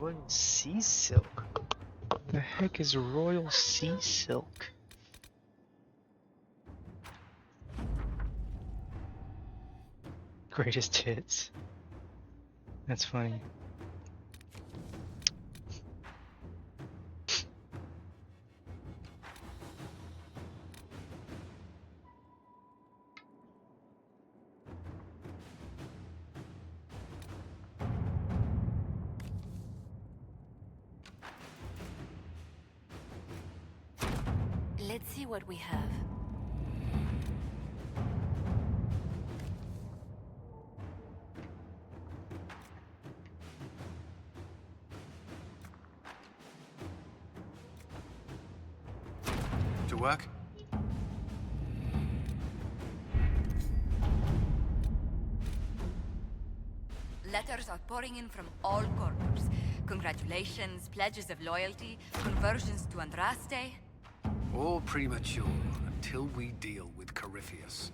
Royal Sea Silk? The heck is Royal Sea Silk? Greatest hits. That's funny. Let's see what we have. To work? Letters are pouring in from all corners. Congratulations, pledges of loyalty, conversions to Andraste. All premature until we deal with Corypheus.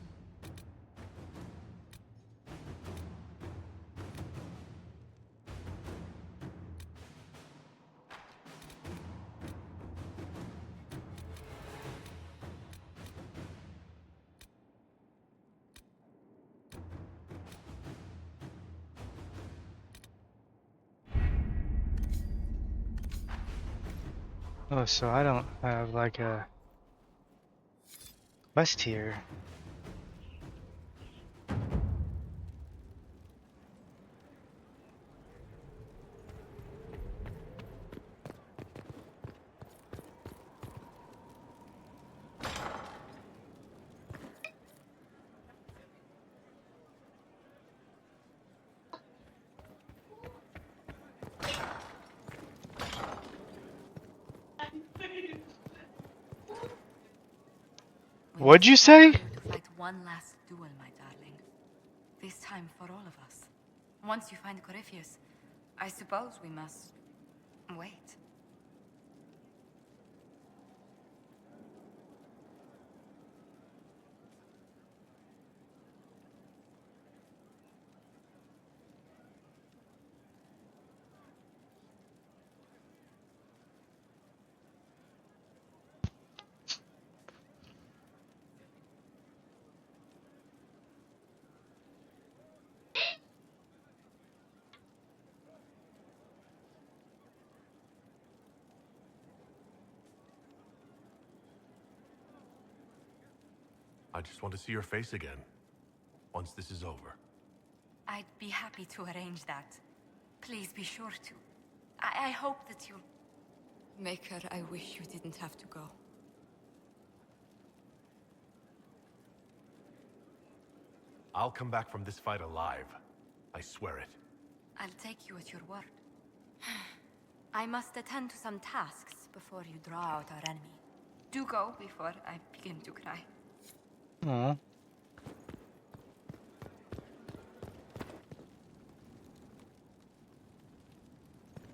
Oh, so I don't have like a quest here. What'd you say? To fight one last duel, my darling. This time for all of us. Once you find Corypheus, I suppose we must wait. I just want to see your face again, once this is over. I'd be happy to arrange that. Please be sure to. I hope that you'll... Maker, I wish you didn't have to go. I'll come back from this fight alive. I swear it. I'll take you at your word. I must attend to some tasks before you draw out our enemy. Do go before I begin to cry. Aw.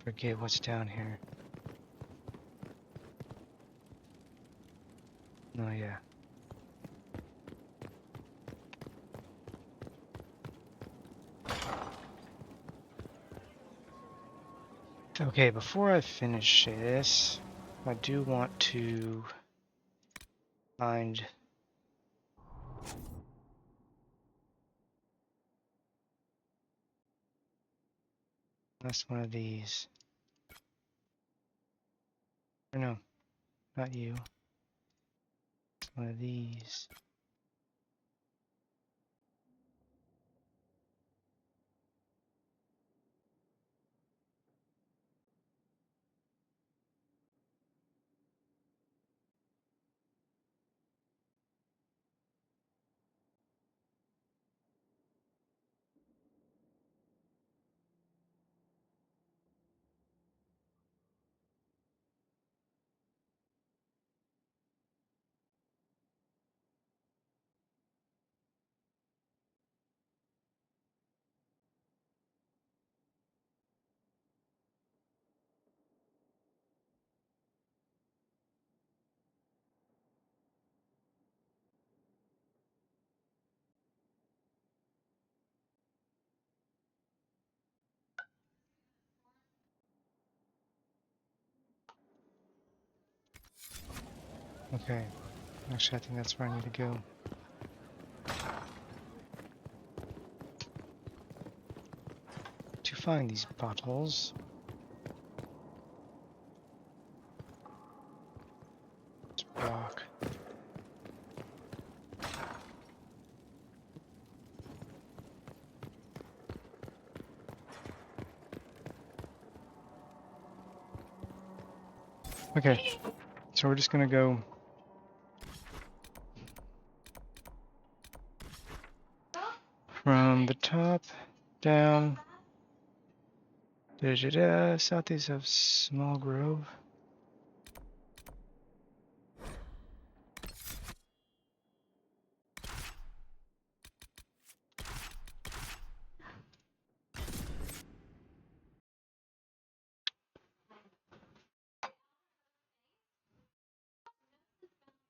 Forget what's down here. Oh yeah. Okay, before I finish this, I do want to find last one of these. Or no, not you. One of these. Okay. Actually, I think that's where I need to go. To find these bottles. It's rock. Okay, so we're just gonna go from the top down. Southeast of Small Grove.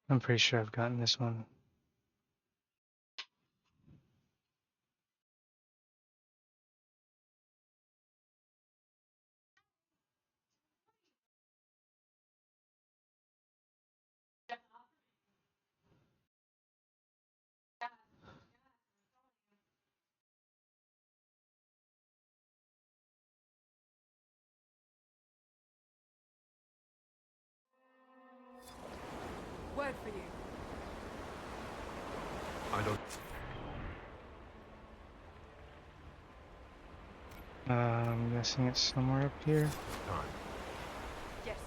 I'm pretty sure I've gotten this one. Word for you. I don't. I'm guessing it's somewhere up here. Time. Yes.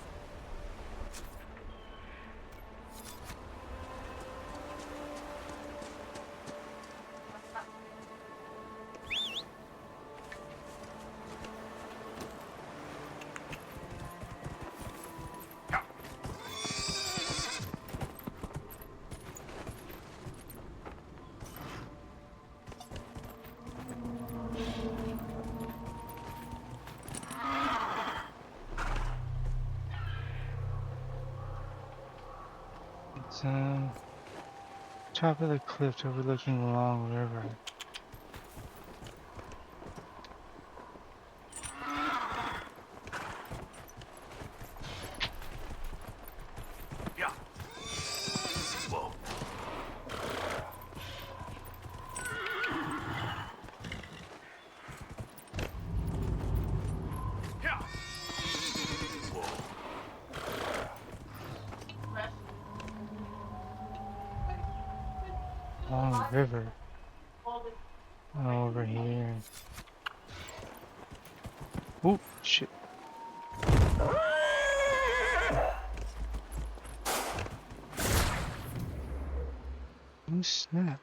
It's top of the cliff overlooking Long River. Yeah. Whoa. Yeah. Whoa. Long River. Over here. Oh shit. Oh snap.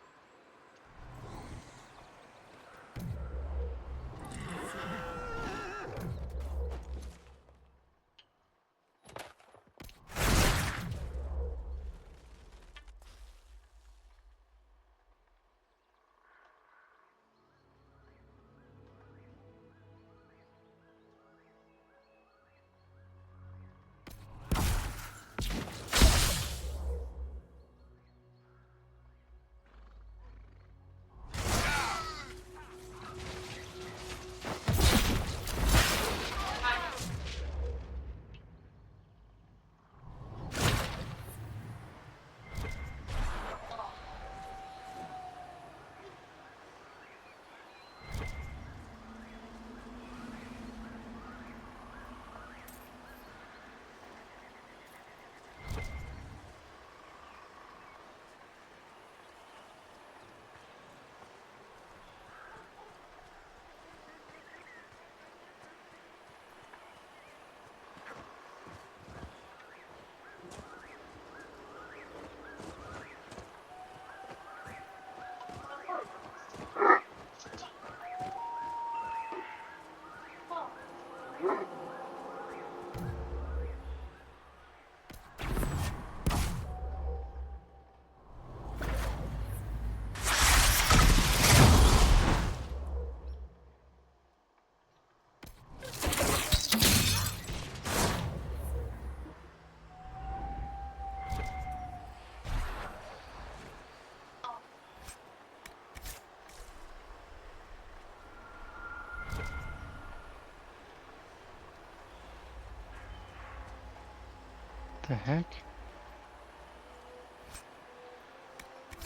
The heck?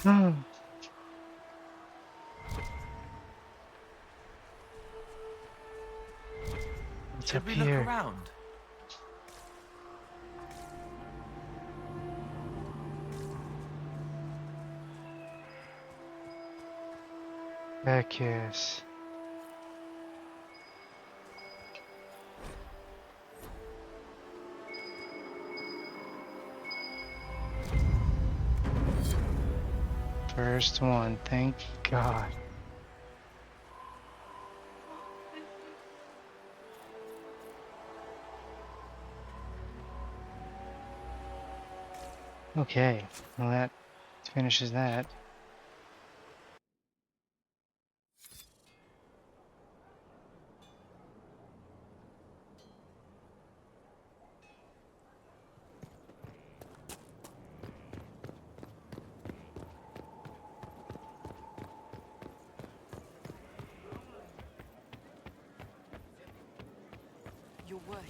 Hmm. What's Should up we look here? around? Heck yes. First one, thank God. Okay, well that finishes that. Your worship.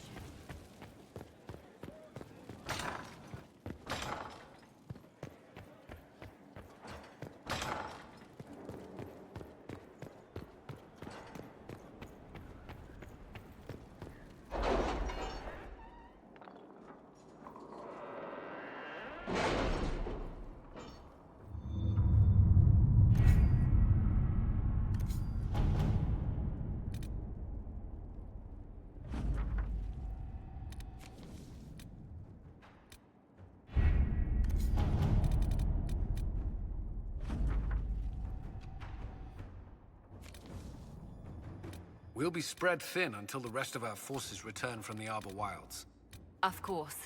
We'll be spread thin until the rest of our forces return from the Arbor Wilds. Of course.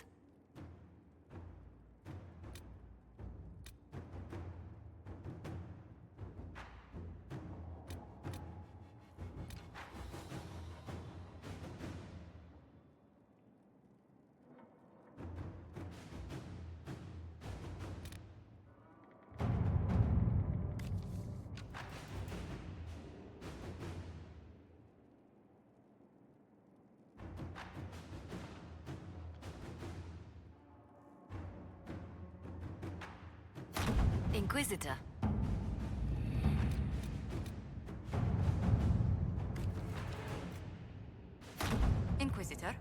Inquisitor. Inquisitor.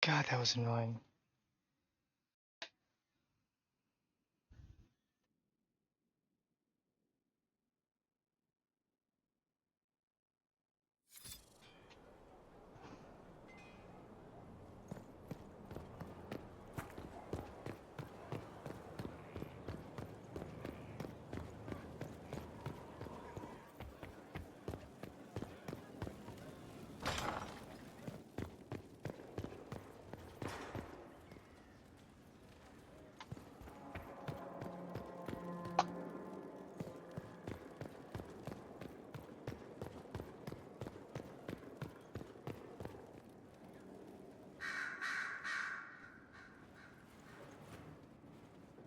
God, that was annoying.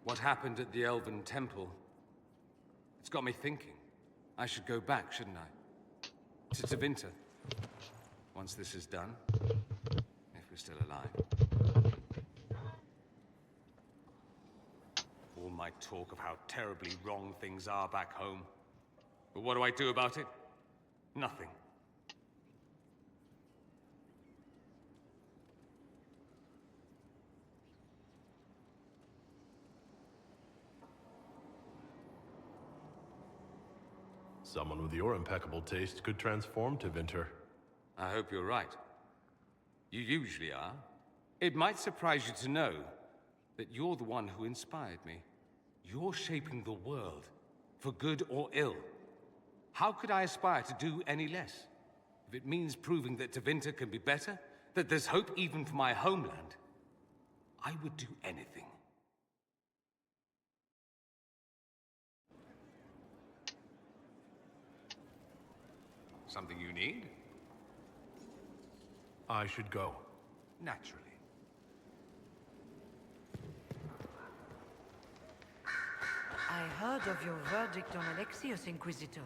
What happened at the Elven Temple? It's got me thinking. I should go back, shouldn't I? To Tevinter. Once this is done. If we're still alive. All my talk of how terribly wrong things are back home. But what do I do about it? Nothing. Someone with your impeccable taste could transform to Vinter. I hope you're right. You usually are. It might surprise you to know that you're the one who inspired me. You're shaping the world, for good or ill. How could I aspire to do any less? If it means proving that Tevinter can be better, that there's hope even for my homeland, I would do anything. Something you need? I should go. Naturally. I heard of your verdict on Alexius, Inquisitor.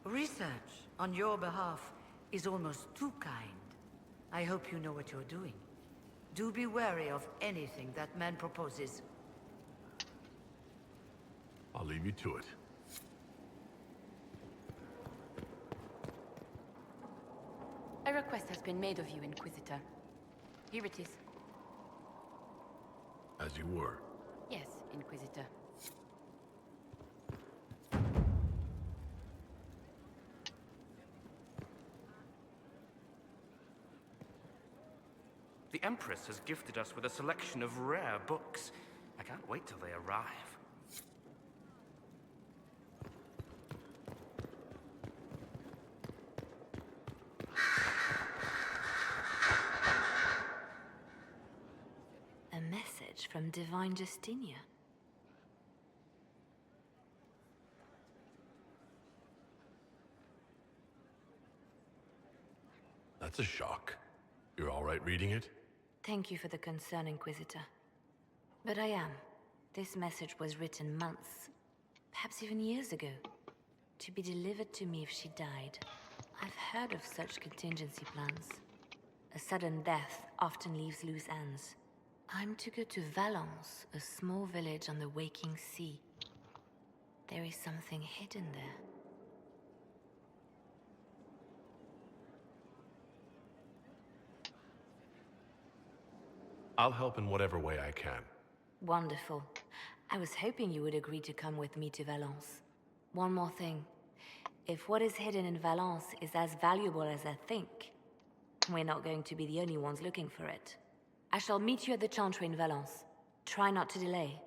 Research on your behalf is almost too kind. I hope you know what you're doing. Do be wary of anything that man proposes. I'll leave you to it. A request has been made of you, Inquisitor. Here it is. As you were. Yes, Inquisitor. The Empress has gifted us with a selection of rare books. I can't wait till they arrive. A message from Divine Justinia. That's a shock. You're all right reading it? Thank you for the concern, Inquisitor. But I am. This message was written months, perhaps even years ago, to be delivered to me if she died. I've heard of such contingency plans. A sudden death often leaves loose ends. I'm to go to Valence, a small village on the waking sea. There is something hidden there. I'll help in whatever way I can. Wonderful. I was hoping you would agree to come with me to Valence. One more thing. If what is hidden in Valence is as valuable as I think, we're not going to be the only ones looking for it. I shall meet you at the Chantry in Valence. Try not to delay.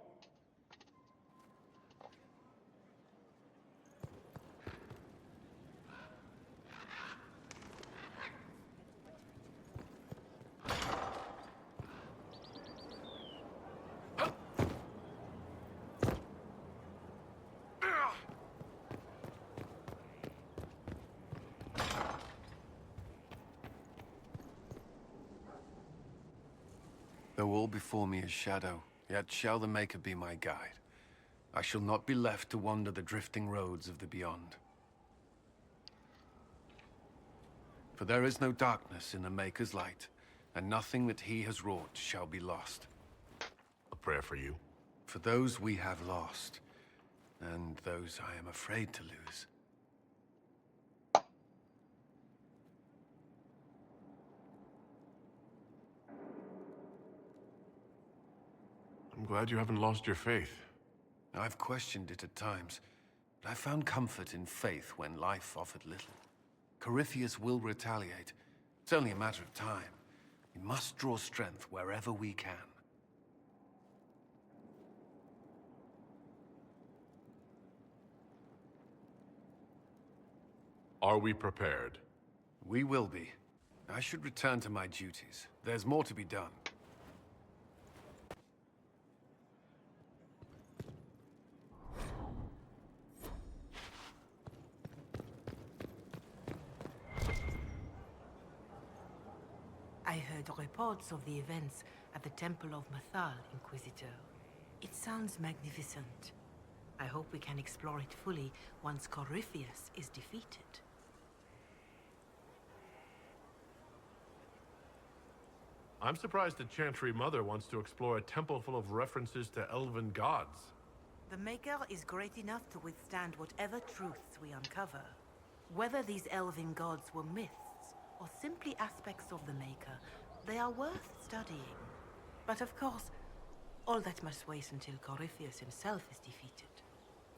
Though all before me is shadow, yet shall the Maker be my guide. I shall not be left to wander the drifting roads of the beyond. For there is no darkness in the Maker's light, and nothing that he has wrought shall be lost. A prayer for you. For those we have lost, and those I am afraid to lose. I'm glad you haven't lost your faith. I've questioned it at times, but I found comfort in faith when life offered little. Corypheus will retaliate. It's only a matter of time. We must draw strength wherever we can. Are we prepared? We will be. I should return to my duties. There's more to be done. I heard reports of the events at the Temple of Mathal, Inquisitor. It sounds magnificent. I hope we can explore it fully once Corypheus is defeated. I'm surprised the Chantry Mother wants to explore a temple full of references to elven gods. The Maker is great enough to withstand whatever truths we uncover. Whether these elven gods were myths, or simply aspects of the Maker, they are worth studying. But of course, all that must wait until Corypheus himself is defeated.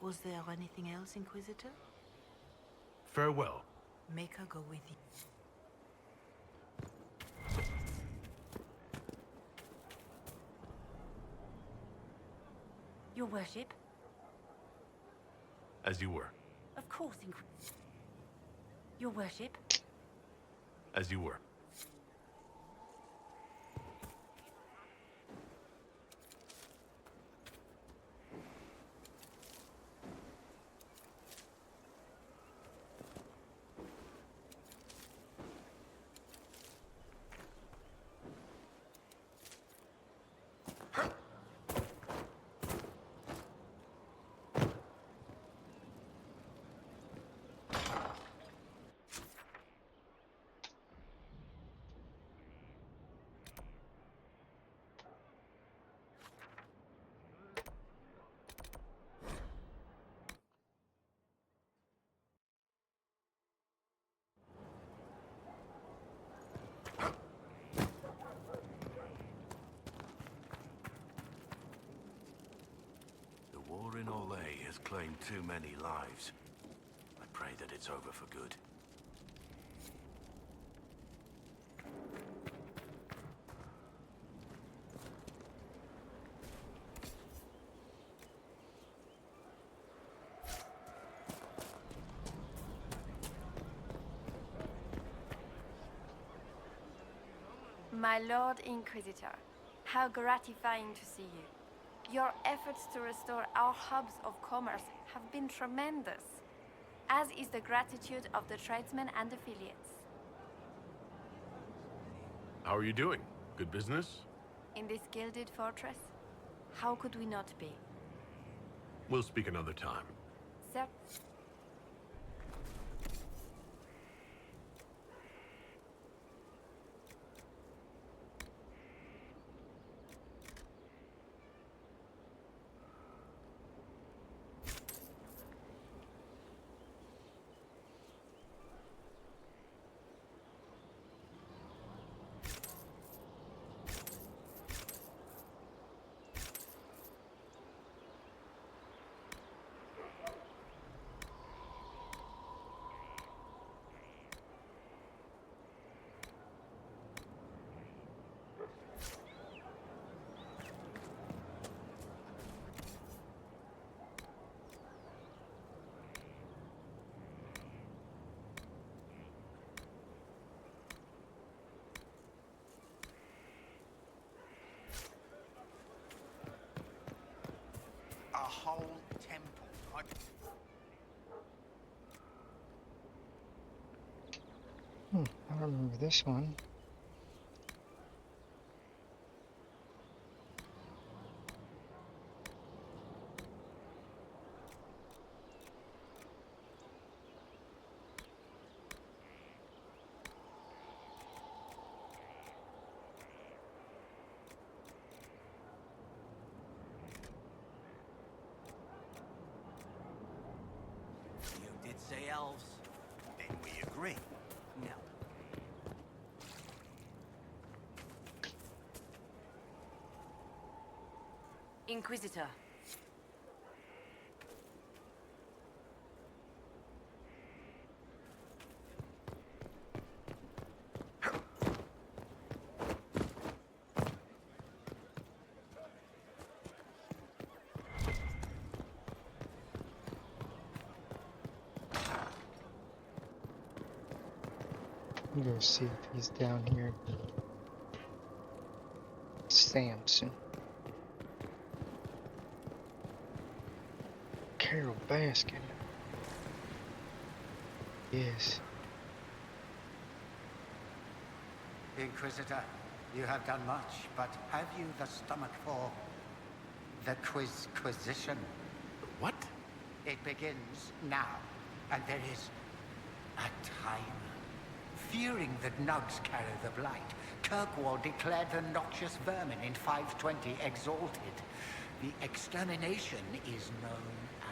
Was there anything else, Inquisitor? Farewell. Maker go with you. Your worship? As you were. Of course, Your worship? As you were. The war in Orlais has claimed too many lives. I pray that it's over for good. My Lord Inquisitor, how gratifying to see you. Your efforts to restore our hubs of commerce have been tremendous, as is the gratitude of the tradesmen and affiliates. How are you doing? Good business? In this gilded fortress, how could we not be? We'll speak another time. Sir. A whole temple. I remember this one. You did say elves. Then we agree. No. Inquisitor. I'm gonna see if he's down here. Samson. Carol Baskin. Yes. Inquisitor, you have done much, but have you the stomach for the Quizquisition? What? It begins now, and there is a timer. Fearing that nugs carry the blight, Kirkwall declared the noxious vermin in 520 exalted. The extermination is known as...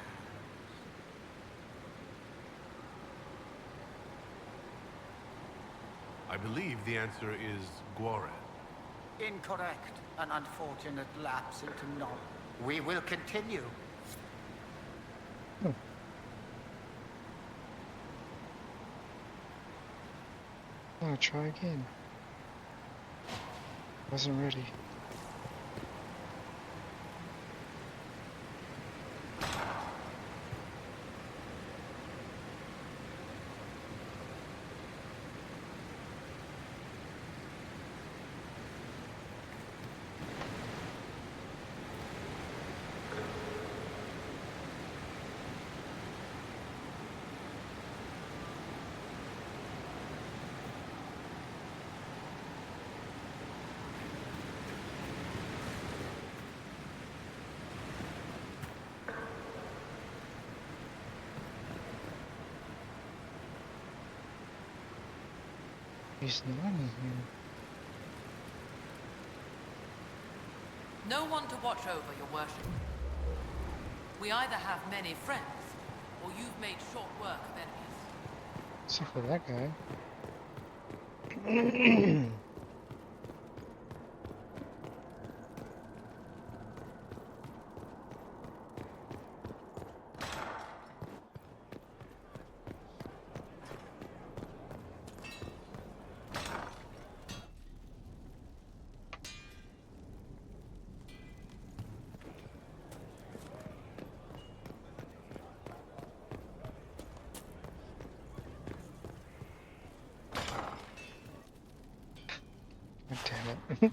I believe the answer is Guaran. Incorrect. An unfortunate lapse into knowledge. We will continue. I'll try again. Wasn't ready. He's not in here. No one to watch over, your worship. We either have many friends, or you've made short work of enemies. Except for that guy. Damn it.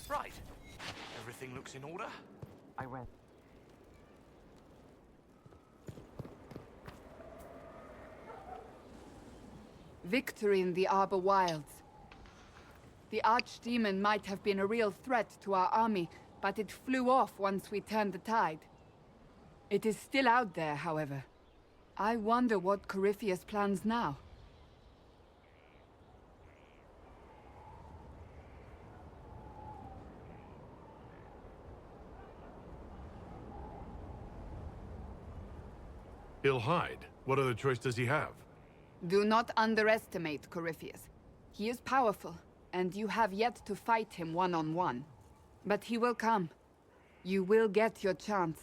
Right. Everything looks in order. I went. Victory in the Arbor Wilds. The Archdemon might have been a real threat to our army, but it flew off once we turned the tide. It is still out there, however. I wonder what Corypheus plans now. He'll hide. What other choice does he have? Do not underestimate Corypheus. He is powerful, and you have yet to fight him one-on-one. But he will come. You will get your chance.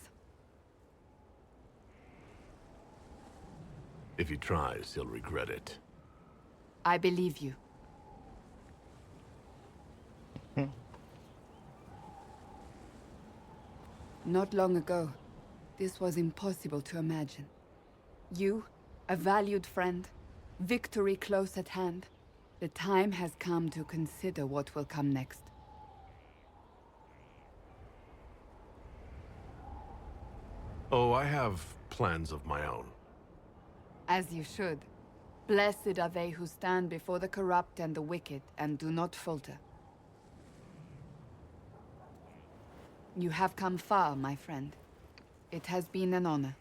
If he tries, he'll regret it. I believe you. Not long ago, this was impossible to imagine. You, a valued friend, victory close at hand. The time has come to consider what will come next. Oh, I have plans of my own. As you should. Blessed are they who stand before the corrupt and the wicked, and do not falter. You have come far, my friend. It has been an honor.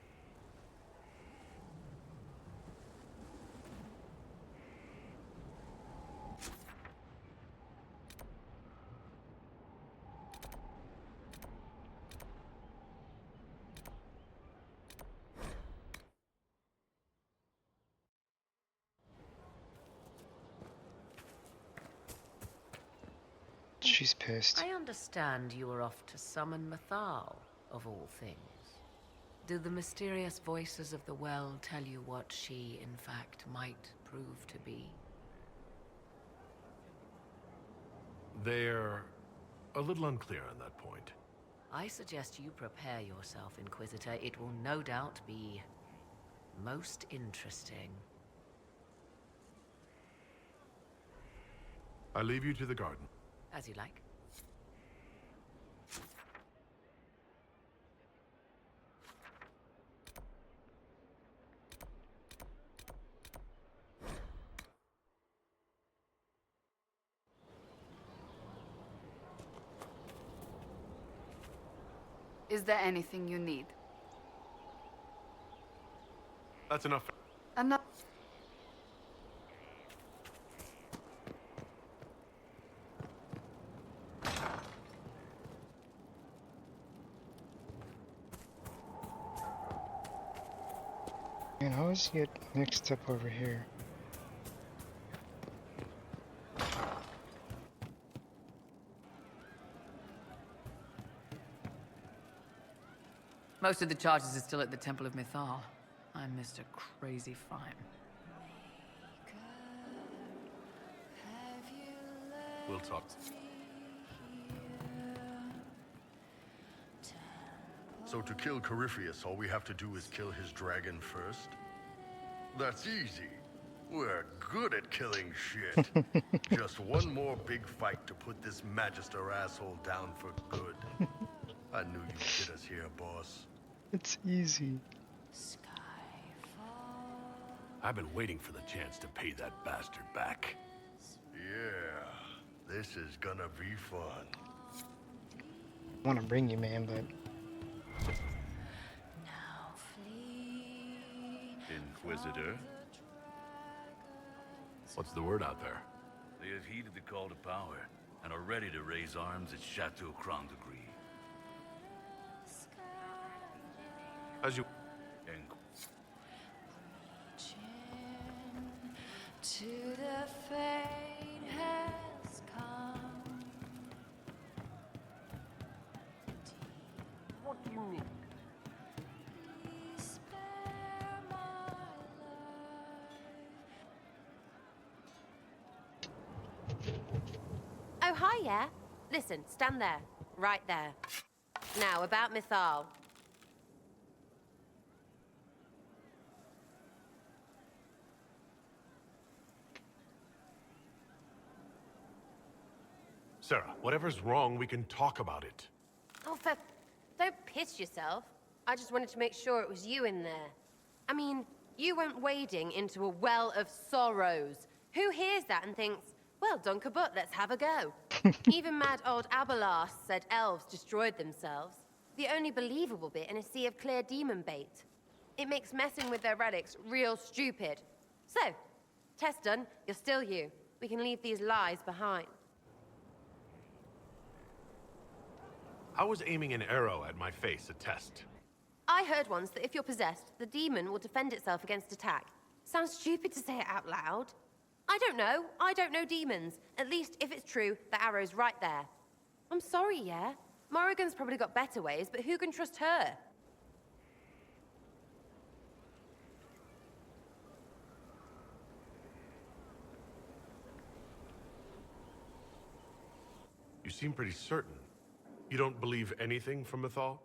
She's pissed. I understand you were off to summon Mathal, of all things. Do the mysterious voices of the well tell you what she, in fact, might prove to be? They're a little unclear on that point. I suggest you prepare yourself, Inquisitor. It will no doubt be most interesting. I leave you to the garden. As you like. Is there anything you need? That's enough. Enough. Man, how does he get mixed up over here? Most of the charges are still at the Temple of Mythal. I'm Mr. Crazy Fine. We'll talk. So to kill Corypheus, all we have to do is kill his dragon first? That's easy. We're good at killing shit. Just one more big fight to put this Magister asshole down for good. I knew you'd get us here, boss. It's easy. I've been waiting for the chance to pay that bastard back. Yeah, this is gonna be fun. I want to bring you, man, but... Inquisitor? What's the word out there? They have heeded the call to power and are ready to raise arms at Chateau Crown de Gris. As you... To the fate has come. What do you need? Please spare my life. Oh, hi, yeah. Listen, stand there. Right there. Now, about Mythal. Sarah, whatever's wrong, we can talk about it. Oh, don't piss yourself. I just wanted to make sure it was you in there. I mean, you went wading into a well of sorrows. Who hears that and thinks, well, Dunkabut, let's have a go? Even mad old Abelard said elves destroyed themselves. The only believable bit in a sea of clear demon bait. It makes messing with their relics real stupid. So, test done, you're still you. We can leave these lies behind. I was aiming an arrow at my face, a test. I heard once that if you're possessed, the demon will defend itself against attack. Sounds stupid to say it out loud. I don't know. I don't know demons. At least, if it's true, the arrow's right there. I'm sorry, yeah? Morrigan's probably got better ways, but who can trust her? You seem pretty certain. You don't believe anything from Mythal?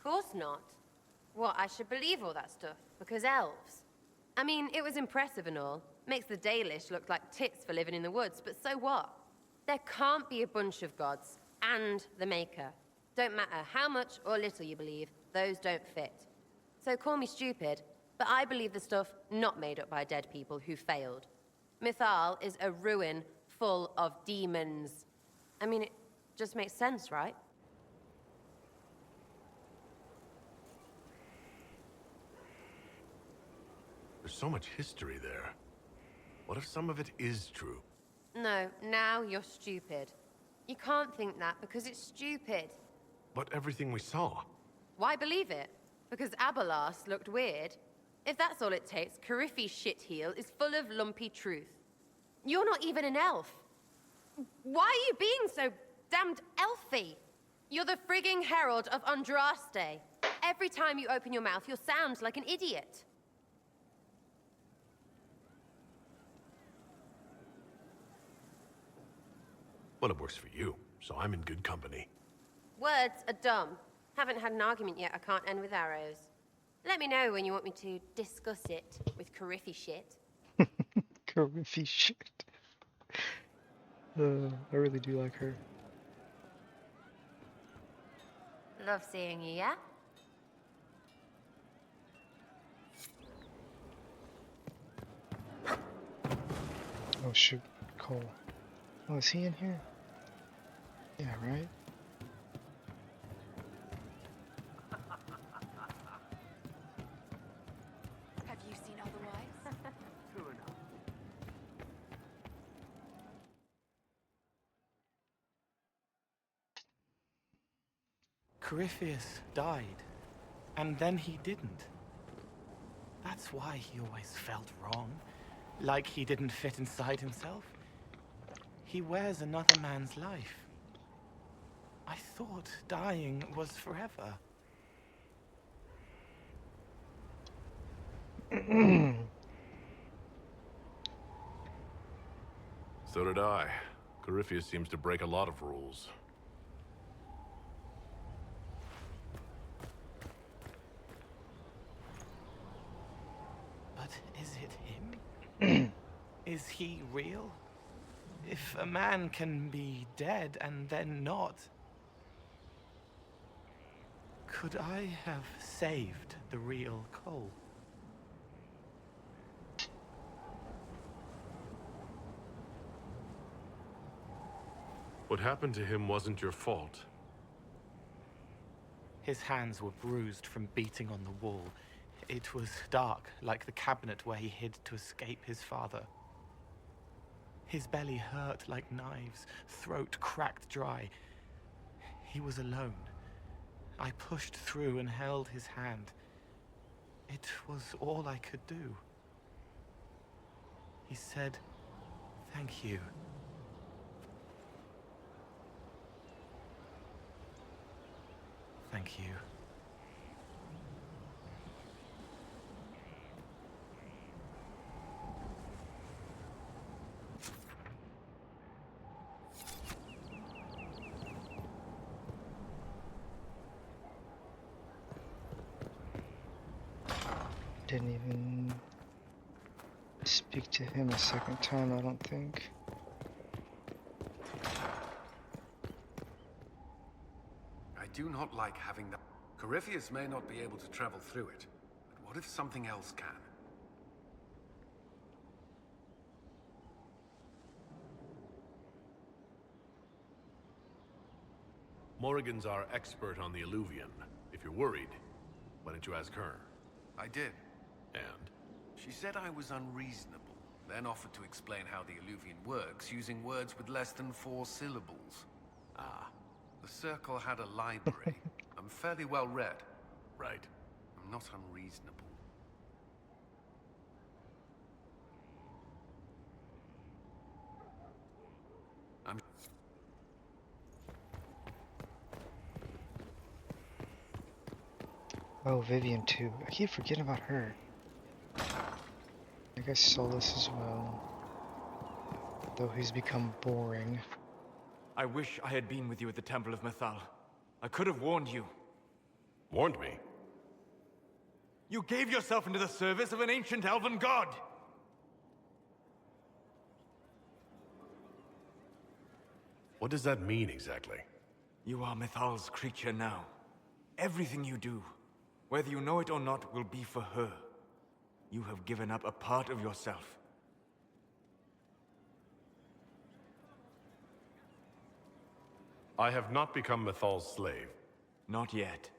Course not. What, I should believe all that stuff? Because elves? I mean, it was impressive and all. Makes the Dalish look like tits for living in the woods, but so what? There can't be a bunch of gods, and the Maker. Don't matter how much or little you believe, those don't fit. So call me stupid, but I believe the stuff not made up by dead people who failed. Mythal is a ruin full of demons. I mean, it just makes sense, right? There's so much history there. What if some of it is true? No, now you're stupid. You can't think that because it's stupid. But everything we saw. Why believe it? Because Abelas looked weird? If that's all it takes, Cariffi's shitheel is full of lumpy truth. You're not even an elf. Why are you being so damned elfy? You're the frigging herald of Andraste. Every time you open your mouth, you'll sound like an idiot. Well, it works for you, so I'm in good company. Words are dumb. Haven't had an argument yet I can't end with arrows. Let me know when you want me to discuss it with Cariffi shit. Cariffi shit. I really do like her. Love seeing you, yeah? Oh shoot, Cole. Oh, is he in here? Yeah, right? Have you seen otherwise? True enough. Corypheus died, and then he didn't. That's why he always felt wrong, like he didn't fit inside himself. He wears another man's life. I thought dying was forever. So did I. Corypheus seems to break a lot of rules. But is it him? Is he real? If a man can be dead and then not, could I have saved the real Cole? What happened to him wasn't your fault. His hands were bruised from beating on the wall. It was dark, like the cabinet where he hid to escape his father. His belly hurt like knives, throat cracked dry. He was alone. I pushed through and held his hand. It was all I could do. He said, "Thank you." Thank you. Didn't even speak to him a second time, I don't think. I do not like having that. Corypheus may not be able to travel through it, but what if something else can? Morrigan's our expert on the Illuvian. If you're worried, why don't you ask her? I did. And? She said I was unreasonable, then offered to explain how the Illuvian works using words with less than 4 syllables. Ah. The Circle had a library. I'm fairly well read. Right. not unreasonable. I'm... Oh, Vivian too. I keep forgetting about her. I guess Solus as well. Though he's become boring. I wish I had been with you at the Temple of Mythal. I could have warned you. Warned me? You gave yourself into the service of an ancient elven god! What does that mean exactly? You are Mythal's creature now. Everything you do, whether you know it or not, will be for her. You have given up a part of yourself. I have not become Mythal's slave. Not yet.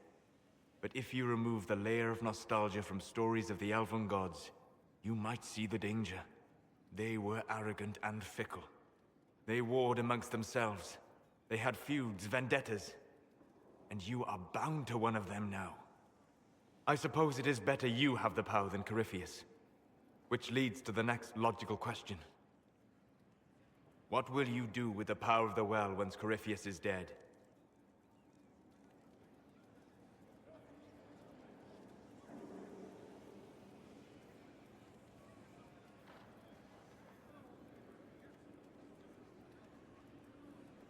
But if you remove the layer of nostalgia from stories of the elven gods, you might see the danger. They were arrogant and fickle. They warred amongst themselves. They had feuds, vendettas. And you are bound to one of them now. I suppose it is better you have the power than Corypheus. Which leads to the next logical question. What will you do with the power of the well once Corypheus is dead?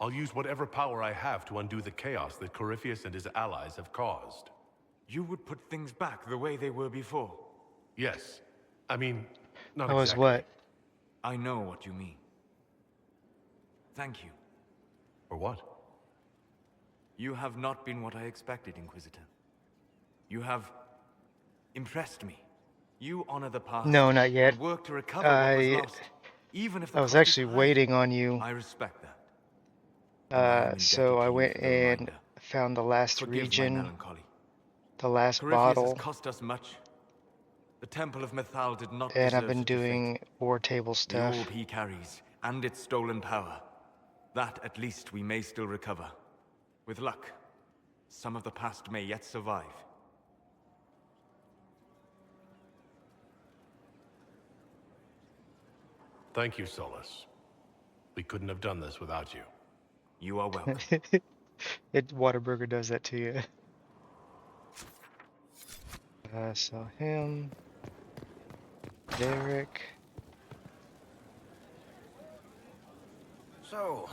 I'll use whatever power I have to undo the chaos that Corypheus and his allies have caused. You would put things back the way they were before? Yes. I mean, not That exactly. was what? I know what you mean. Thank you. For what? You have not been what I expected, Inquisitor. You have impressed me. You honor the past. No, not yet. And work to recover what was lost, even if the I was cost is actually high. waiting on you. I respect that. So I to you went for the and reminder. found the last Forgive my region, melancholy. the last Corypheus bottle, has cost us much. The Temple of Mythal did not and I've deserve been such a fate. doing war table The stuff. orb he carries, and its stolen power. That, at least, we may still recover. With luck, some of the past may yet survive. Thank you, Solus. We couldn't have done this without you. You are welcome. Whataburger does that to you. So him, Derek. So,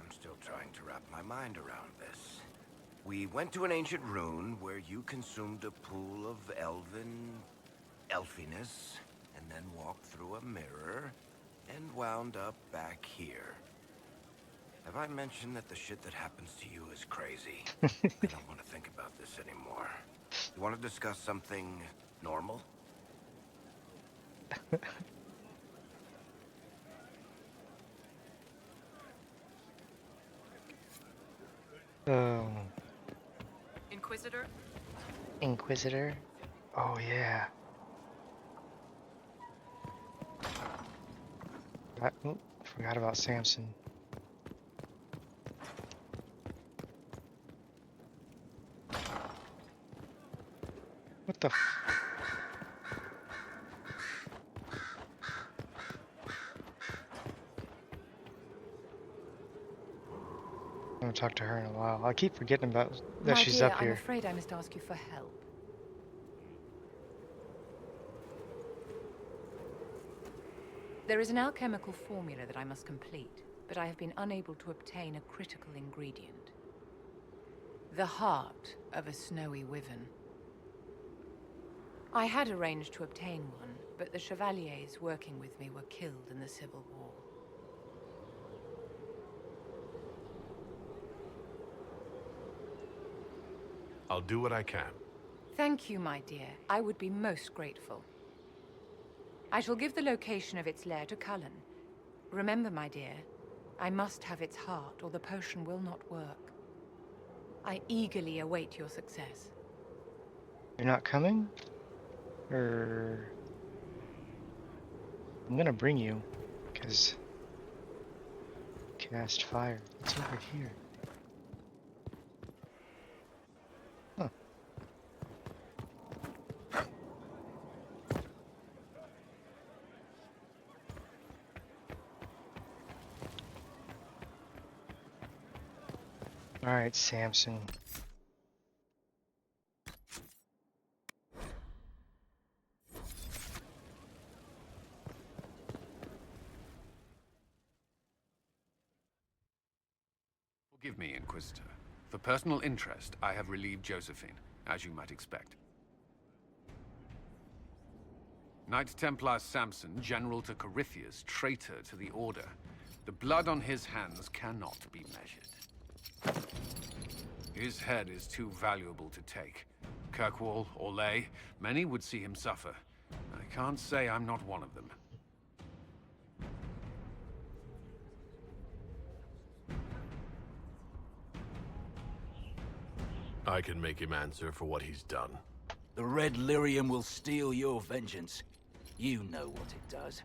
I'm still trying to wrap my mind around this. We went to an ancient rune where you consumed a pool of elfiness, and then walked through a mirror, and wound up back here. Have I mentioned that the shit that happens to you is crazy? I don't want to think about this anymore. You want to discuss something normal? Oh, Inquisitor? Inquisitor. Oh yeah. Forgot about Samson. What the f- I haven't talked to her in a while. I keep forgetting about that My she's dear, up here. I'm afraid I must ask you for help. There is an alchemical formula that I must complete, but I have been unable to obtain a critical ingredient. The heart of a snowy wyvern. I had arranged to obtain one, but the chevaliers working with me were killed in the Civil War. I'll do what I can. Thank you, my dear. I would be most grateful. I shall give the location of its lair to Cullen. Remember, my dear, I must have its heart, or the potion will not work. I eagerly await your success. You're not coming? Or... I'm gonna bring you, because... Cast fire. It's over here. Huh. Alright, Samson. Forgive me, Inquisitor. For personal interest, I have relieved Josephine, as you might expect. Knight Templar Samson, General to Corypheus, traitor to the Order. The blood on his hands cannot be measured. His head is too valuable to take. Kirkwall, Orlais, many would see him suffer. I can't say I'm not one of them. I can make him answer for what he's done. The Red Lyrium will steal your vengeance. You know what it does.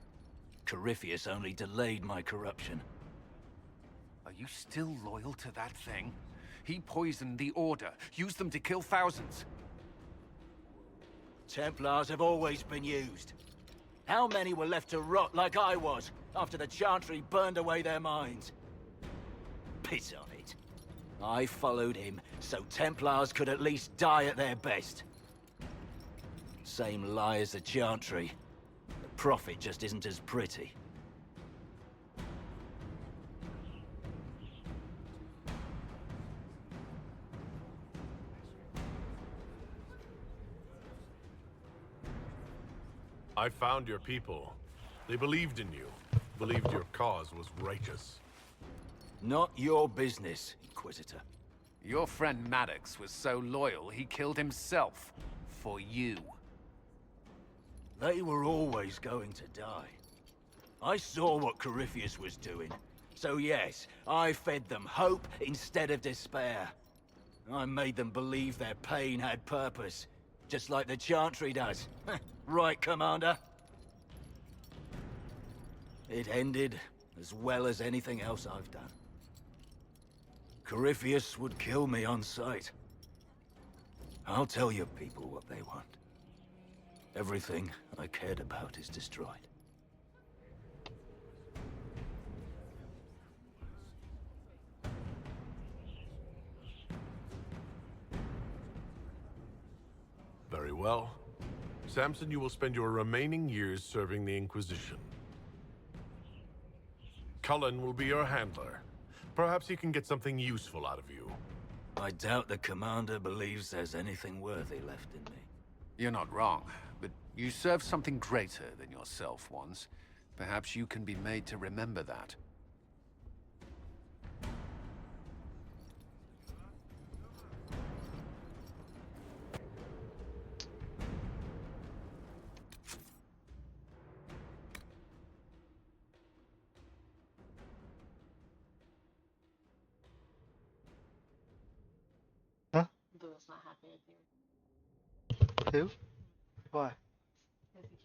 Corypheus only delayed my corruption. Are you still loyal to that thing? He poisoned the Order, used them to kill thousands. Templars have always been used. How many were left to rot like I was, after the Chantry burned away their minds? Piss on it. I followed him, so Templars could at least die at their best. Same lie as the Chantry. The Prophet just isn't as pretty. I found your people. They believed in you. Believed your cause was righteous. Not your business, Inquisitor. Your friend Maddox was so loyal, he killed himself. For you. They were always going to die. I saw what Corypheus was doing. So yes, I fed them hope instead of despair. I made them believe their pain had purpose. Just like the Chantry does. Right, Commander? It ended as well as anything else I've done. Corypheus would kill me on sight. I'll tell your people what they want. Everything I cared about is destroyed. Very well. Samson, you will spend your remaining years serving the Inquisition. Cullen will be your handler. Perhaps he can get something useful out of you. I doubt the Commander believes there's anything worthy left in me. You're not wrong, but you served something greater than yourself once. Perhaps you can be made to remember that. Huh? Bill's not happy with you. Who? Why? Because he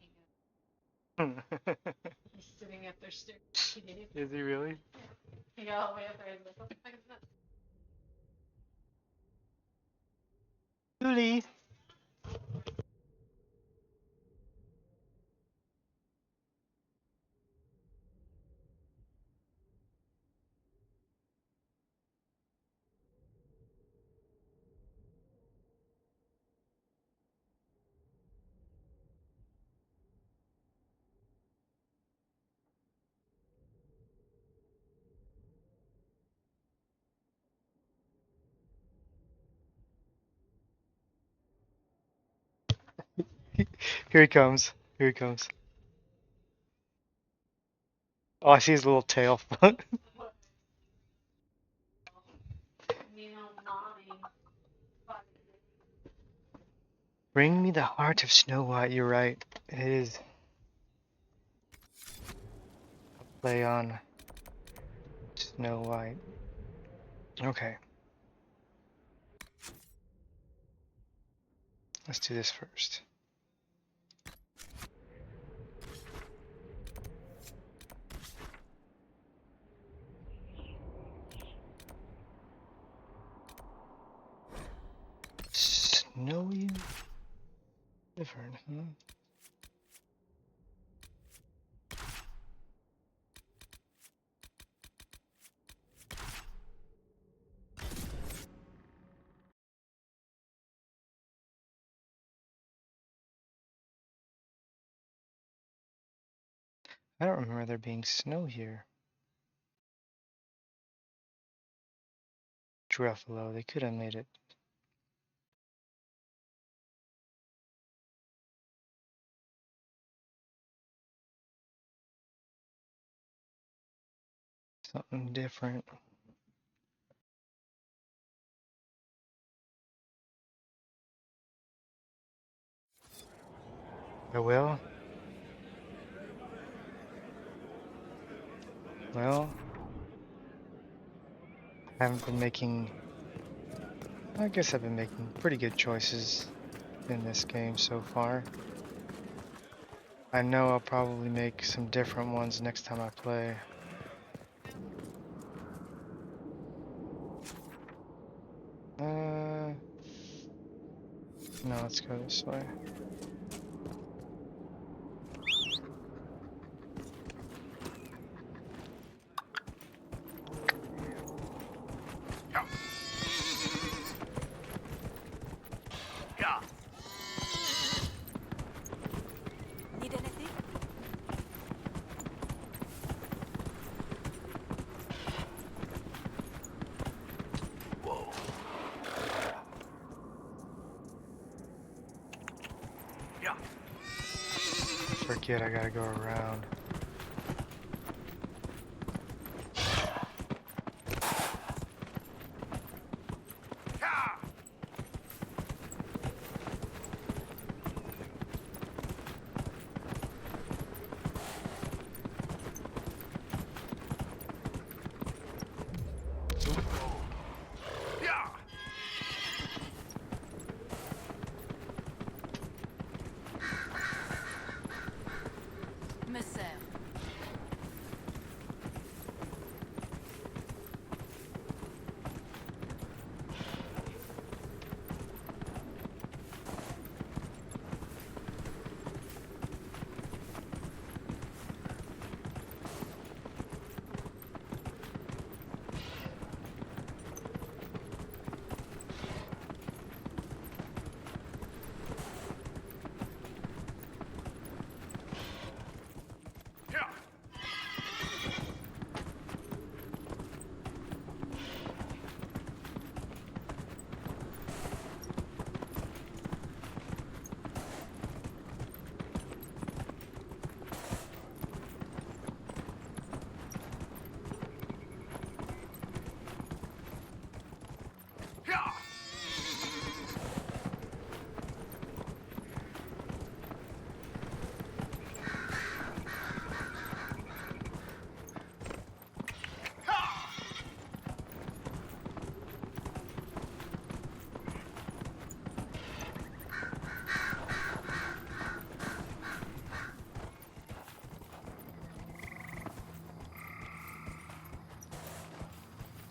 can't go. He's sitting at their stairs. Is he really? He got all the way up there. He's like, what the fuck is that? Julie. Here he comes. Here he comes. Oh, I see his little tail. Bring me the heart of Snow White. You're right. It is a play on Snow White. Okay. Let's do this first. Snowy Wyvern, huh? I don't remember there being snow here. Gruffalo, they could have made it. Something different. Oh well. Well, I haven't been making... I guess I've been making pretty good choices in this game so far. I know I'll probably make some different ones next time I play. No, let's go this way. Need anything? Whoa. Yeah. Forget I gotta go around. Messer.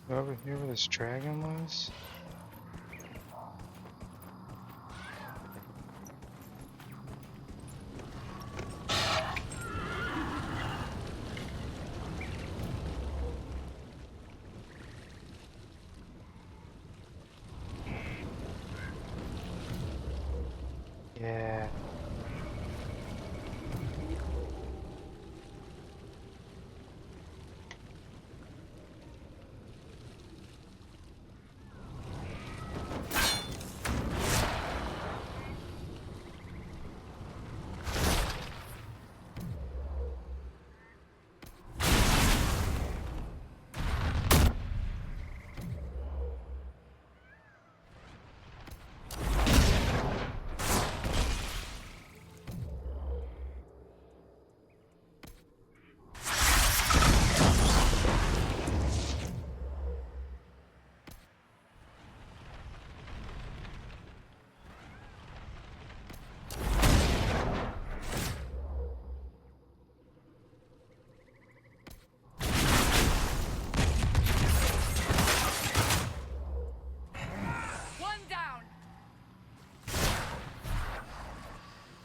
Over here where this dragon was? Yeah.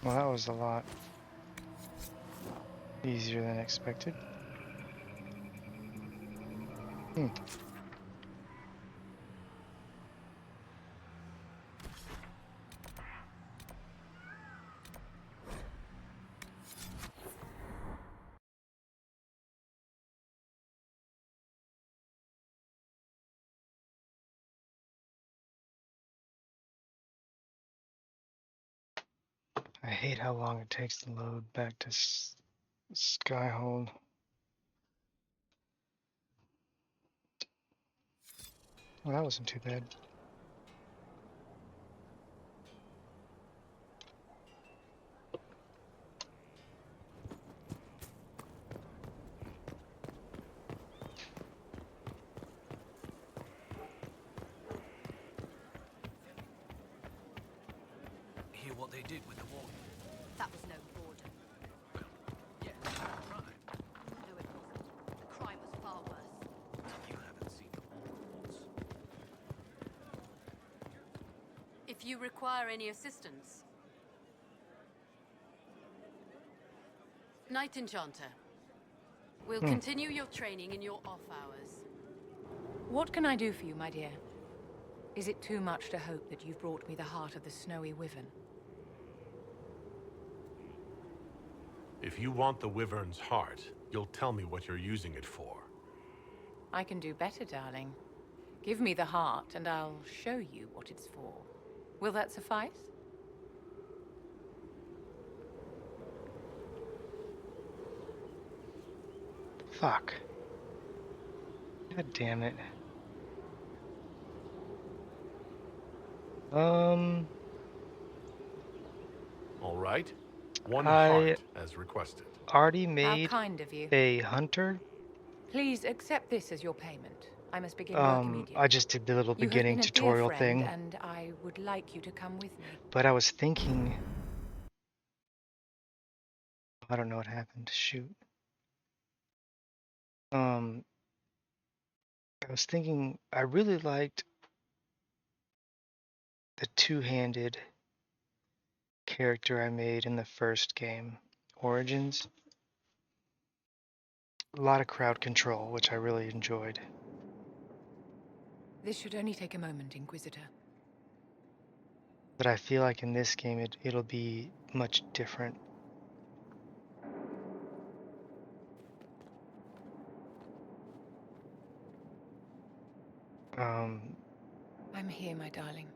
Well, that was a lot easier than expected. hate how long it takes to load back to Skyhold. Well, that wasn't too bad. Hear what they did with the wall? That was no border. Yes, crime. No, it wasn't. The crime was far worse. You haven't seen the walls. If you require any assistance. Knight Enchanter. We'll continue your training in your off hours. What can I do for you, my dear? Is it too much to hope that you've brought me the heart of the snowy wyvern? If you want the wyvern's heart, you'll tell me what you're using it for. I can do better, darling. Give me the heart, and I'll show you what it's for. Will that suffice? Fuck. God damn it. All right. One I heart, as requested. already How made kind of you. a hunter. Please accept this as your payment. I must begin work immediately. I just did the little You have beginning been a dear tutorial friend, thing, and I would like you to come with me. but I was thinking, I don't know what happened. Shoot. I was thinking I really liked the two-handed character I made in the first game, Origins. A lot of crowd control, which I really enjoyed. This should only take a moment, Inquisitor. But I feel like in this game it'll be much different. I'm here, my darling.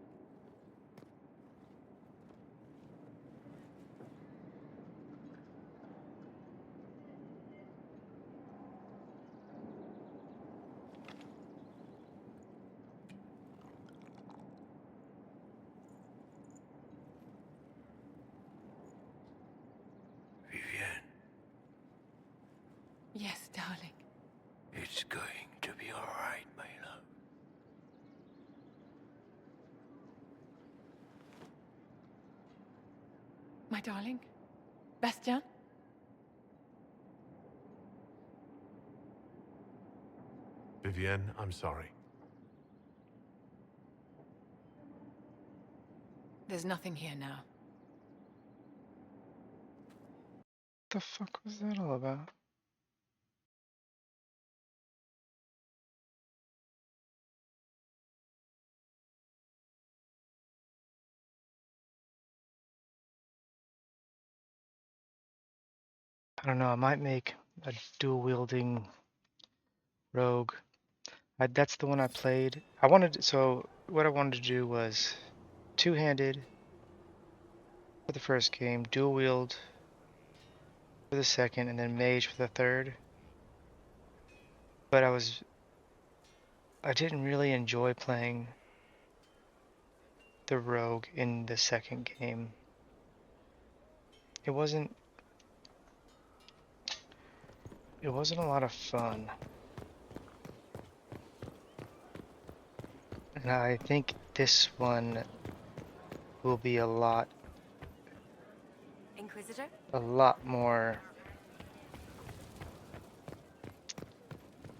Vivienne, Yes, darling. it's going to be all right, my love. My darling? Bastian? Vivienne, I'm sorry. There's nothing here now. What the fuck was that all about? I don't know, I might make a dual-wielding rogue. That's the one I played. So what I wanted to do was two-handed for the first game, dual-wield for the second, and then mage for the third. But I didn't really enjoy playing the rogue in the second game. It wasn't a lot of fun. And I think this one will be a lot Inquisitor? more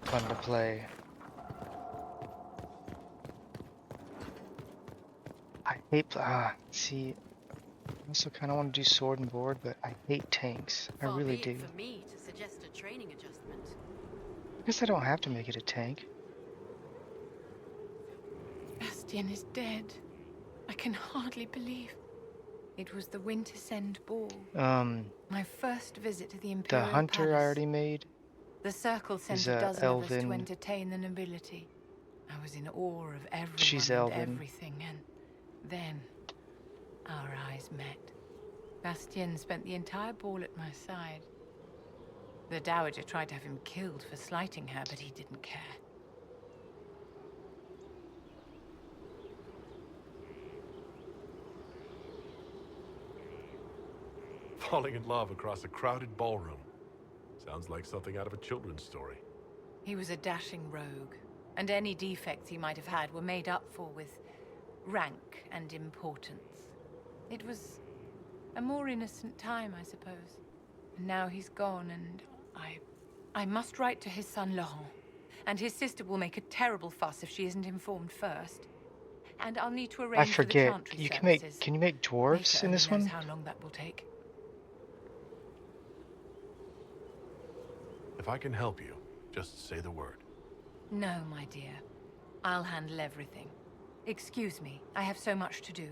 fun to play. I hate, see, I also kind of want to do sword and board, but I hate tanks. I Far really be do. it for me to suggest a training adjustment. I guess I don't have to make it a tank. Bastian is dead. I can hardly believe. It was the Winter Send Ball. My first visit to the Imperial The hunter Palace. I already made. The circle sent is a dozen of us to elven. entertain the nobility. I was in awe of everyone She's and elven. everything, and then our eyes met. Bastien spent the entire ball at my side. The Dowager tried to have him killed for slighting her, but he didn't care. Falling in love across a crowded ballroom. Sounds like something out of a children's story. He was a dashing rogue, and any defects he might have had were made up for with rank and importance. It was a more innocent time, I suppose. And now he's gone, and I must write to his son Laurent. And his sister will make a terrible fuss if she isn't informed first. And I'll need to arrange I for the forget. chantry You can services. can you make dwarves Maker in this only knows one? how long that will take. If I can help you, just say the word. No, my dear. I'll handle everything. Excuse me, I have so much to do.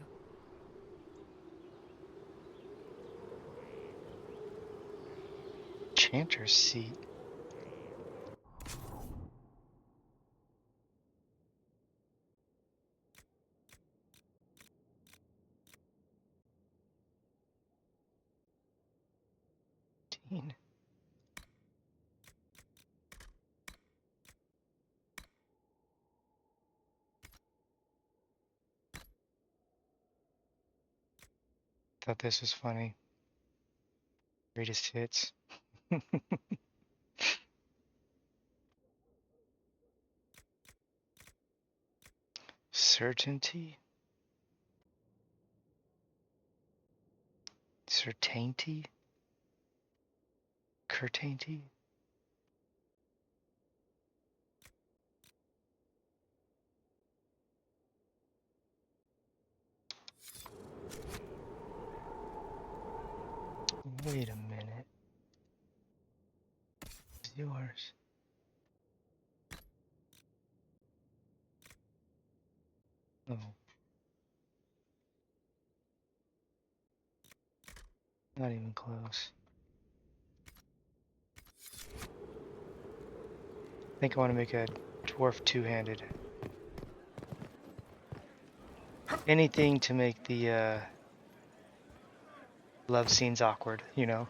Chanter's seat. Dean. Thought this was funny. Greatest hits. Certainty? Certainty? Certainty? Wait a minute. It's yours. Oh. Not even close. I think I want to make a dwarf two-handed. Anything to make the love scenes awkward, you know?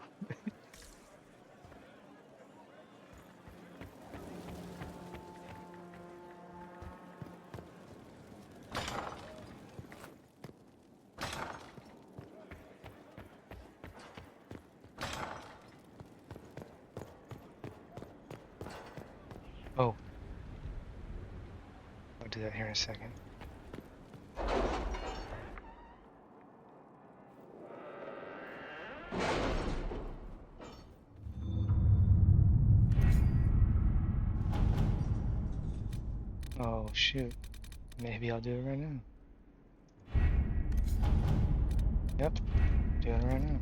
Oh. I'll do that here in a second. Oh, shoot. Maybe I'll do it right now. Yep. Doing it right now.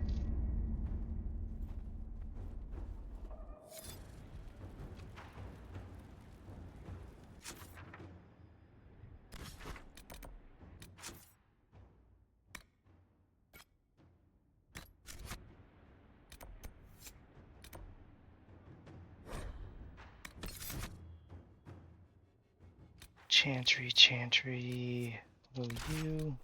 Chantry, Chantry, little you.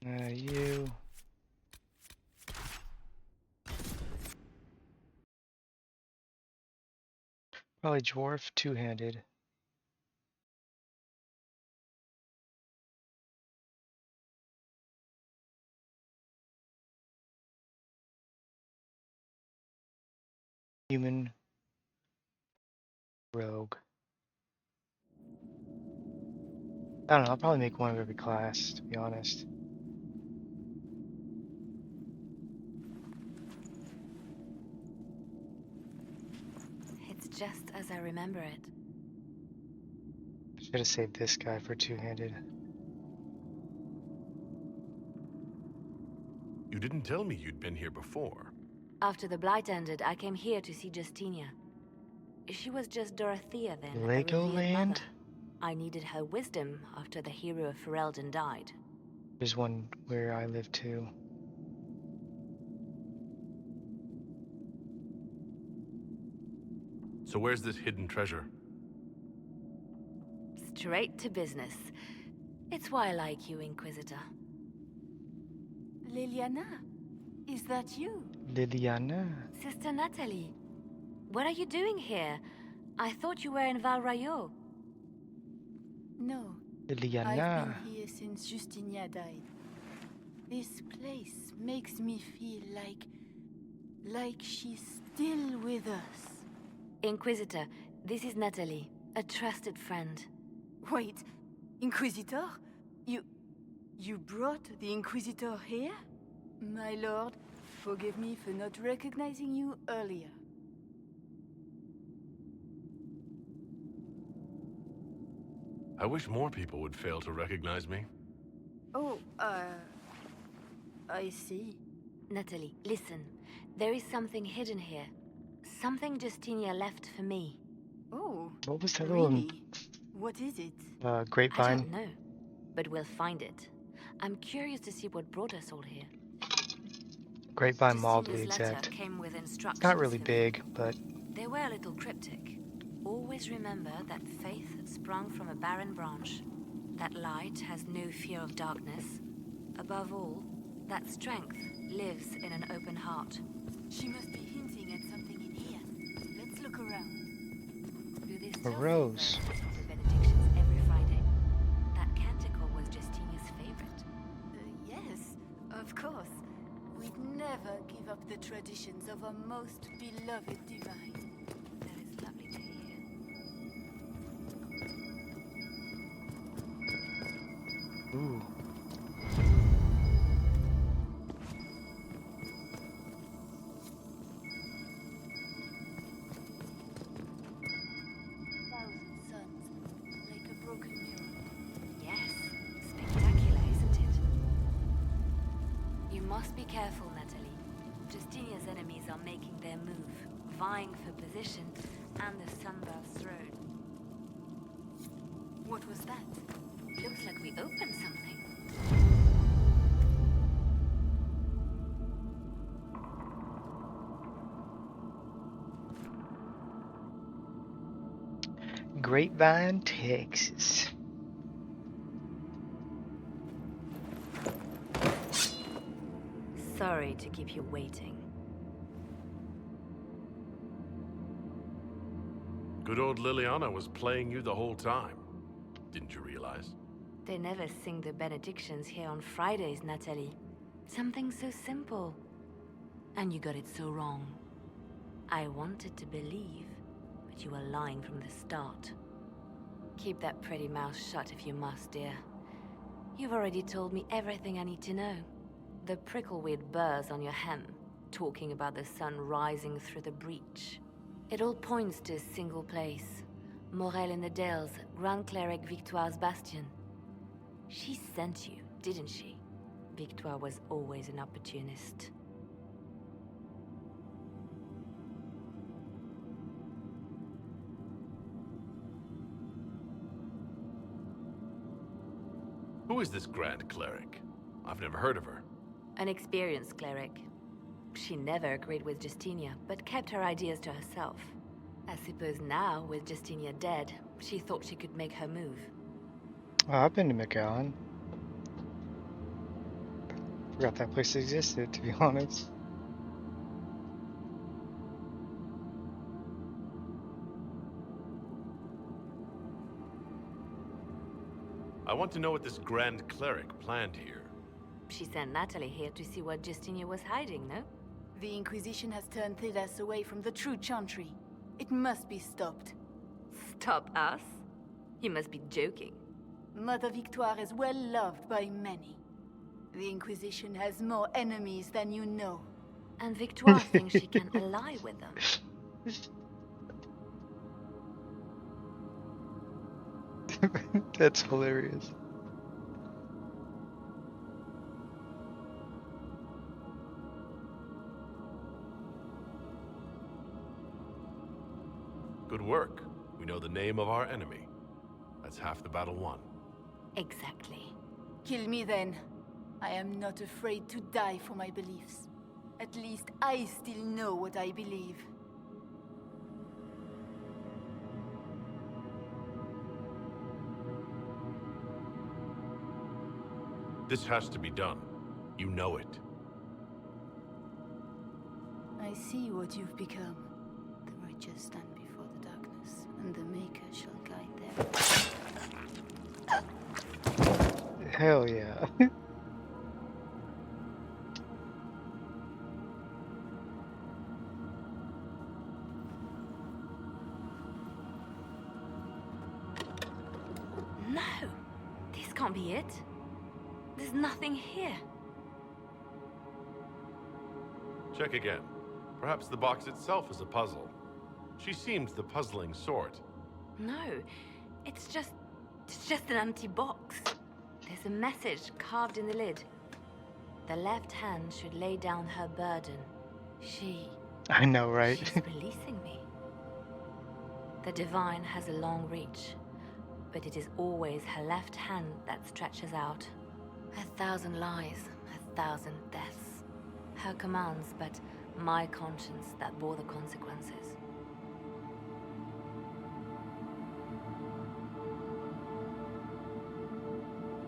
You. Probably dwarf two-handed. Human rogue. I don't know, I'll probably make one of every class, to be honest. It's just as I remember it. Should have saved this guy for two-handed. You didn't tell me you'd been here before. After the Blight ended, I came here to see Justinia. She was just Dorothea then, a revered Legoland? mother. I needed her wisdom after the hero of Ferelden died. There's one where I live too. So where's this hidden treasure? Straight to business. It's why I like you, Inquisitor. Liliana, is that you? Liliana. Sister Natalie, what are you doing here? I thought you were in Val Rayo. No. Liliana. I've been here since Justinia died. This place makes me feel like she's still with us. Inquisitor, this is Natalie, a trusted friend. Wait, Inquisitor? You brought the Inquisitor here? My lord, forgive me for not recognizing you earlier. I wish more people would fail to recognize me. Oh, I see. Natalie, listen. There is something hidden here. Something Justinia left for me. Oh, What was that really? What is it? I grapevine? don't know, but we'll find it. I'm curious to see what brought us all here. Grapevine mall to be Justinia's letter exact. came with instructions Not really for me. big, but They were a little cryptic. Always remember that faith sprung from a barren branch. That light has no fear of darkness. Above all, that strength lives in an open heart. She must be hinting at something in here. Let's look around. Do they a still rose. say verses of the benedictions every Friday? That canticle was Justinia's favorite. Yes, of course. We'd never give up the traditions of our most beloved divine. That is lovely to hear. Ooh. Thousand suns, like a broken mirror. Yes, spectacular, isn't it? You must be careful, Natalie. Justinia's enemies are making their move, vying for position and the Sunburst throne. What was that? Looks like we opened something. Grapevine, Texas. Sorry to keep you waiting. Good old Liliana was playing you the whole time. Didn't you realize? They never sing the benedictions here on Fridays, Natalie. Something so simple. And you got it so wrong. I wanted to believe, but you were lying from the start. Keep that pretty mouth shut if you must, dear. You've already told me everything I need to know. The prickleweed burrs on your hem, talking about the sun rising through the breach. It all points to a single place. Morel in the Dales, Grand Cleric Victoire's bastion. She sent you, didn't she? Victoire was always an opportunist. Who is this Grand Cleric? I've never heard of her. An experienced cleric. She never agreed with Justinia, but kept her ideas to herself. I suppose now, with Justinia dead, she thought she could make her move. Oh, I've been to McAllen. Forgot that place existed, to be honest. I want to know what this Grand Cleric planned here. She sent Natalie here to see what Justinia was hiding, no? The Inquisition has turned Thilas away from the true chantry. It must be stopped. Stop us? You must be joking. Mother Victoire is well loved by many. The Inquisition has more enemies than you know. And Victoire thinks she can ally with them. That's hilarious. Good work. We know the name of our enemy. That's half the battle won. Exactly. Kill me then. I am not afraid to die for my beliefs. At least I still know what I believe. This has to be done. You know it. I see what you've become. The righteous stand before the darkness, and the Maker shall guide them. Hell yeah. No! This can't be it. There's nothing here. Check again. Perhaps the box itself is a puzzle. She seems the puzzling sort. No, it's just an empty box. There's a message carved in the lid. The left hand should lay down her burden. I know, right? She's releasing me. The divine has a long reach, but it is always her left hand that stretches out. 1,000 lies, 1,000 deaths. Her commands, but my conscience that bore the consequences.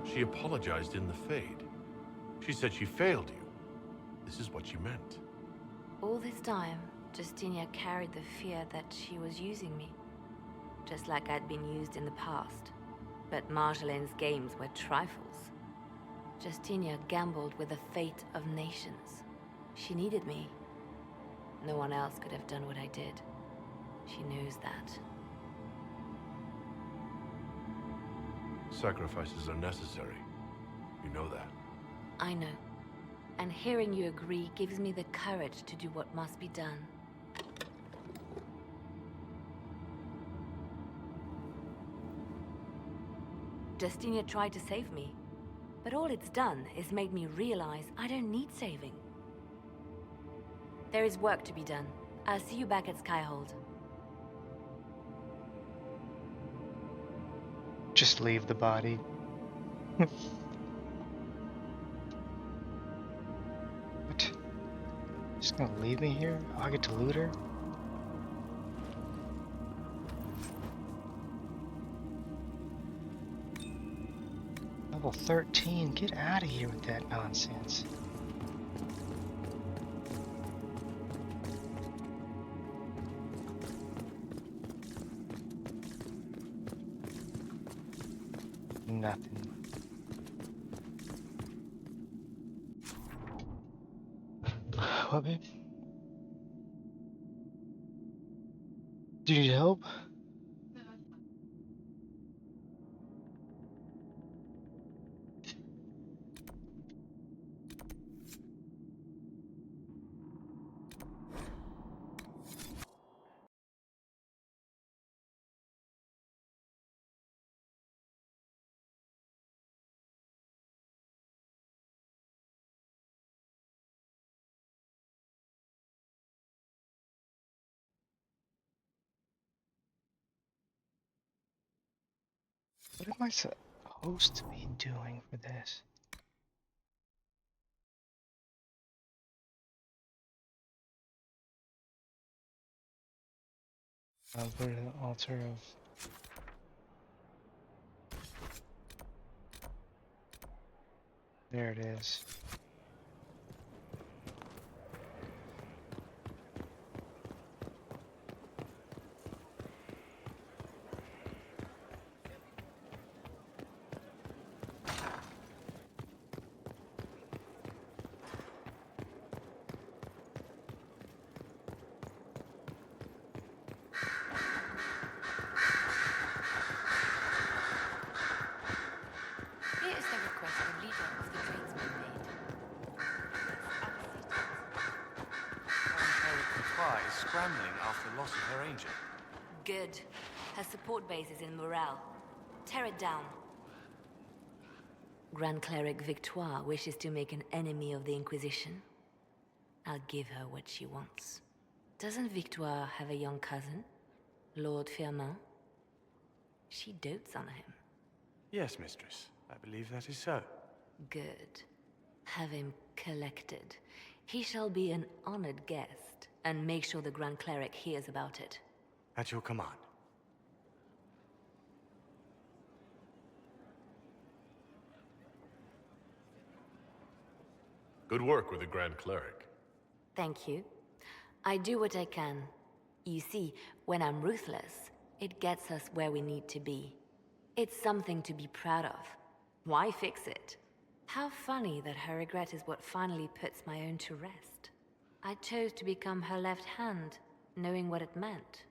She apologized in the Fade. She said she failed you. This is what she meant. All this time, Justinia carried the fear that she was using me, just like I'd been used in the past. But Marjolaine's games were trifles. Justinia gambled with the fate of nations. She needed me. No one else could have done what I did. She knows that. Sacrifices are necessary. You know that. I know. And hearing you agree gives me the courage to do what must be done. Justinia tried to save me, but all it's done is made me realize I don't need saving. There is work to be done. I'll see you back at Skyhold. Just leave the body. What? Just gonna leave me here? Oh, I get to loot her? Level 13, get out of here with that nonsense. Nothing. What, babe? Do you need help? What am I supposed to be doing for this? I'll go to the altar of... There it is. Here is the request the leader of the tradesmen made. Victoire is scrambling after the loss of her angel. Good. Her support base is in Morale. Tear it down. Grand Cleric Victoire wishes to make an enemy of the Inquisition. I'll give her what she wants. Doesn't Victoire have a young cousin? Lord Firmin? She dotes on him. Yes, mistress. I believe that is so. Good. Have him collected. He shall be an honored guest, and make sure the Grand Cleric hears about it. At your command. Good work with the Grand Cleric. Thank you. I do what I can. You see, when I'm ruthless, it gets us where we need to be. It's something to be proud of. Why fix it? How funny that her regret is what finally puts my own to rest. I chose to become her left hand, knowing what it meant.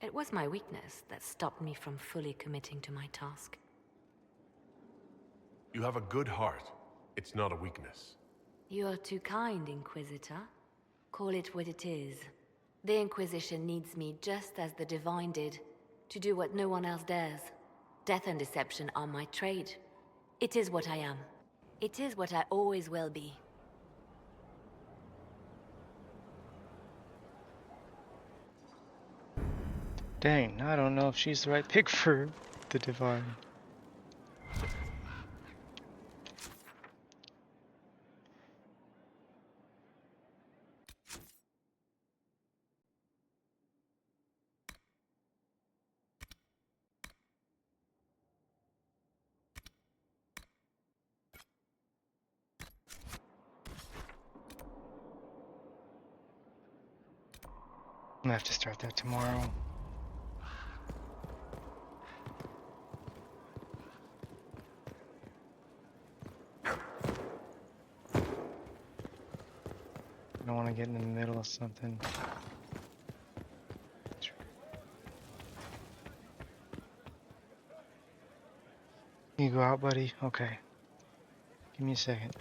It was my weakness that stopped me from fully committing to my task. You have a good heart. It's not a weakness. You are too kind, Inquisitor. Call it what it is. The Inquisition needs me just as the Divine did, to do what no one else dares. Death and deception are my trade. It is what I am. It is what I always will be. Dang, I don't know if she's the right pick for the Divine. I'm gonna have to start that tomorrow. I don't want to get in the middle of something. You go out, buddy? Okay. Give me a second.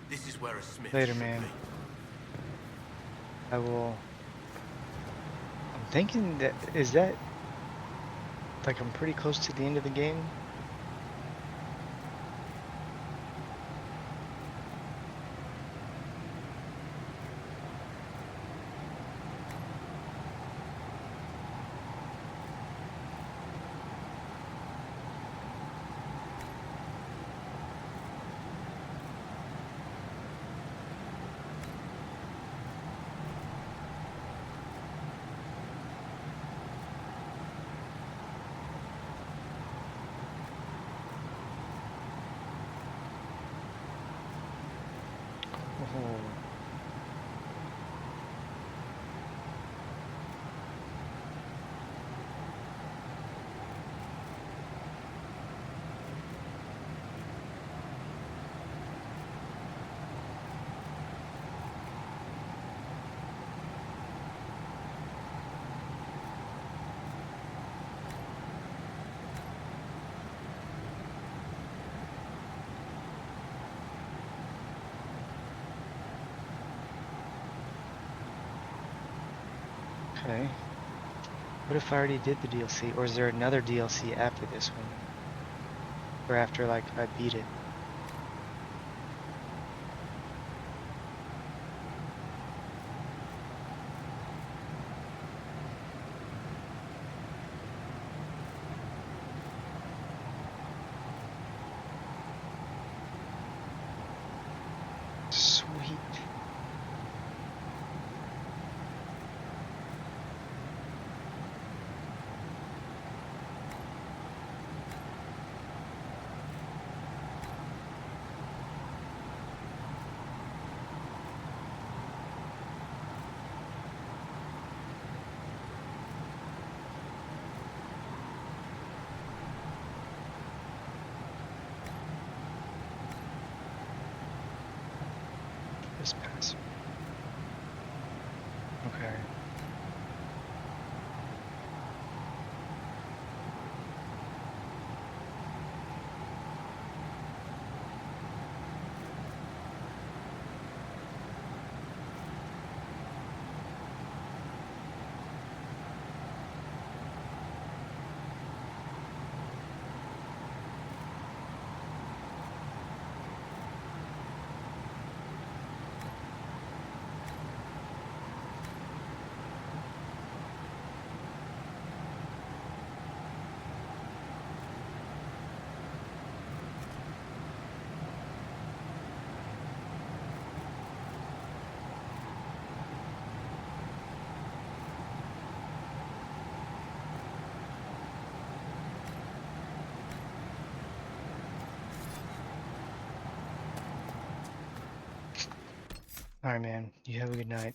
This is where a smith Later, should man. be. I will... I'm thinking that... Is that... Like, I'm pretty close to the end of the game? Oh. Okay. What if I already did the DLC? Or is there another DLC after this one? Or after, like, I beat it? Sweet. This pass. Okay. Alright, man. You have a good night.